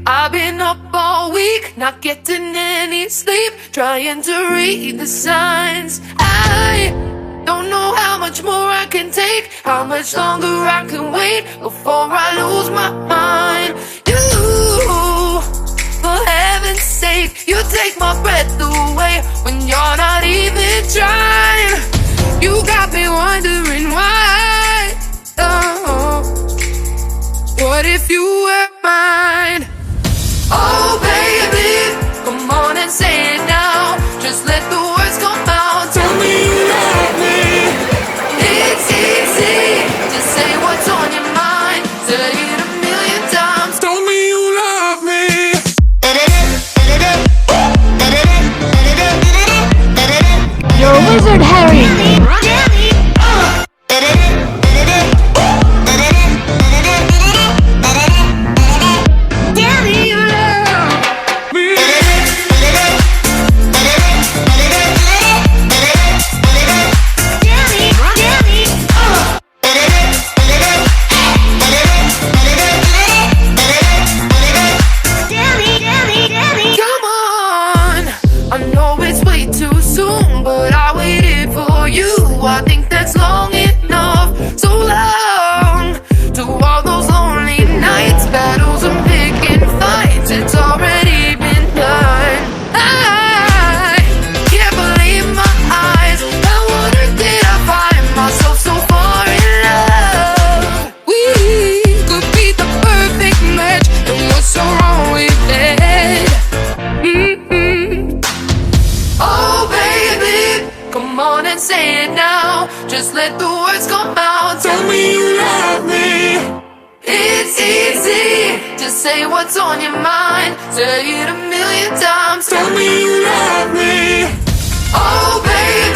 I've been up all week, not getting any sleep, trying to read the signs. I don't know how much more I can take, how much longer I can wait before I lose my mind. You, for heaven's sake, you take my breath away when you're not even trying. You got me wondering why. Oh, what if you were mine? Oh baby, come on and say it now. Just let the words come out. Tell me you love me. It's easy to say what's on your mind. Say it a million times. Tell me you love me. You're a wizard, Harry. I think that's long enough, so long. To all those lonely nights, battles and picking fights, it's already been done. I can't believe my eyes. How on earth did I find myself so far in love? We could be the perfect match, and what's so wrong with it? Oh baby, come on and say it now. Just let the words come out. Tell me you love me. It's easy to say what's on your mind. Say it a million times. Tell me you love me. Oh baby.